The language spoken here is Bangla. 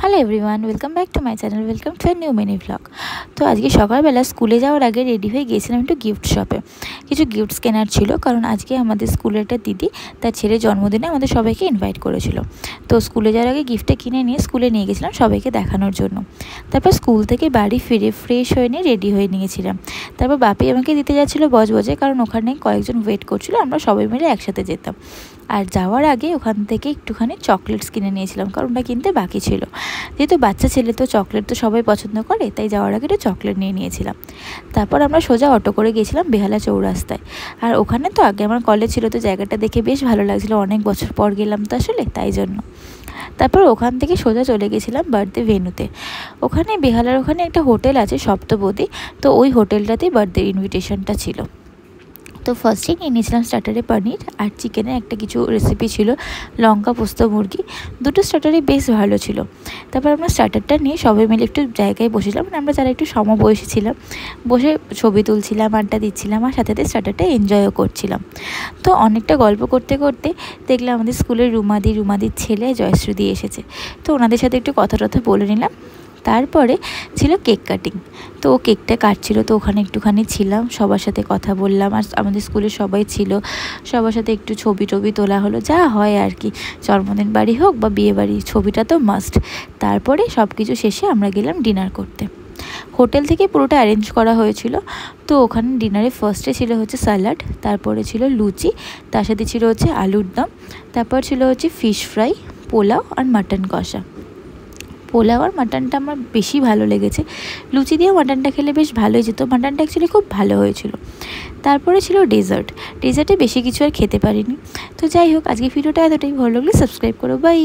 Hello everyone, welcome back to my channel, welcome to a new mini vlog. তো আজকে সকালবেলা স্কুলে যাওয়ার আগে রেডি হয়ে গিয়েছিলাম একটু গিফট শপে। কিছু গিফটস কেনার ছিল, কারণ আজকে আমাদের স্কুলের একটা দিদি তার ছেলের জন্মদিনে আমাদের সবাইকে ইনভাইট করেছিল। তো স্কুলে যাওয়ার আগে গিফটটা কিনে নিয়ে স্কুলে নিয়ে গেছিলাম সবাইকে দেখানোর জন্য। তারপর স্কুল থেকে বাড়ি ফিরে ফ্রেশ হয়ে নিয়ে রেডি হয়ে নিয়েছিলাম। তারপর বাপি আমাকে দিতে যাচ্ছিলো বজবজে, কারণ ওখানে কয়েকজন ওয়েট করছিল, আমরা সবাই মিলে একসাথে যেতাম। আর যাওয়ার আগে ওখান থেকে একটুখানি চকলেটস কিনে নিয়েছিলাম, কারণ ওটা কিনতে বাকি ছিল। যেহেতু বাচ্চা ছেলে তো চকলেট তো সবাই পছন্দ করে, তাই যাওয়ার আগে একটু চকলেট নিয়ে নিয়েছিলাম। তারপর আমরা সোজা অটো করে গিয়েছিলাম বেহালা চৌরাস্তায়। আর ওখানে তো আগে আমার কলেজ ছিল, তো জায়গাটা দেখে বেশ ভালো লাগছিলো, অনেক বছর পর গেলাম তো আসলে, তাই জন্য। তারপর ওখান থেকে সোজা চলে গেছিলাম বার্থডে ভেন্যুতে। ওখানে বেহালার ওখানে একটা হোটেল আছে সপ্তপদী, তো ওই হোটেলটাতেই বার্থডে ইনভিটেশনটা ছিল। তো ফার্স্টেই নিয়ে নিয়েছিলাম স্টার্টারে পনির আর চিকেনের একটা কিছু রেসিপি ছিল, লঙ্কা পোস্ত মুরগি। দুটো স্টার্টারই বেশ ভালো ছিল। তারপর আমরা স্টার্টারটা নিয়ে সবাই মিলে একটু জায়গায় বসেছিলাম, মানে আমরা যারা একটু সমবয়সী ছিলাম, বসে ছবি তুলছিলাম, আড্ডা দিচ্ছিলাম, আর সাথে সাথে স্টার্টারটা এনজয়ও করছিলাম। তো অনেকটা গল্প করতে করতে দেখলাম আমাদের স্কুলের রুমাদির ছেলে জয়শ্রুদি এসেছে। তো ওনাদের সাথে একটু কথা বলে নিলাম। তারপরে ছিল কেক কাটিং। তো ও কেকটা কাটছিল, তো ওখানে একটুখানি ছিলাম, সবার সাথে কথা বললাম, আর আমাদের স্কুলের সবাই ছিল, সবার সাথে একটু ছবি তোলা হলো, যা হয় আর কি, জন্মদিন বাড়ি হোক বা বিয়ে বাড়ি, ছবিটা তো মাস্ট। তারপরে সব কিছু শেষে আমরা গেলাম ডিনার করতে। হোটেল থেকে পুরোটা অ্যারেঞ্জ করা হয়েছিল। তো ওখানে ডিনারে ফার্স্টে ছিল হচ্ছে স্যালাড, তারপরে ছিল লুচি, তার সাথে ছিল হচ্ছে আলুর দম, তারপর ছিল হচ্ছে ফিশ ফ্রাই, পোলাও আর মাটন কষা। পোলাও আর মাটনটা আমার বেশি ভালো লেগেছে, লুচি দিয়ে মাটনটা খেলে বেশ ভালোই যেত, মাটনটা অ্যাকচুয়ালি খুব ভালো হয়েছিল। তারপরে ছিল ডেজার্টে বেশি কিছু আর খেতে পারিনি। তো যাই হোক, আজকে ভিডিওটা এতটাই, ভালো লাগলে সাবস্ক্রাইব করো, বাই।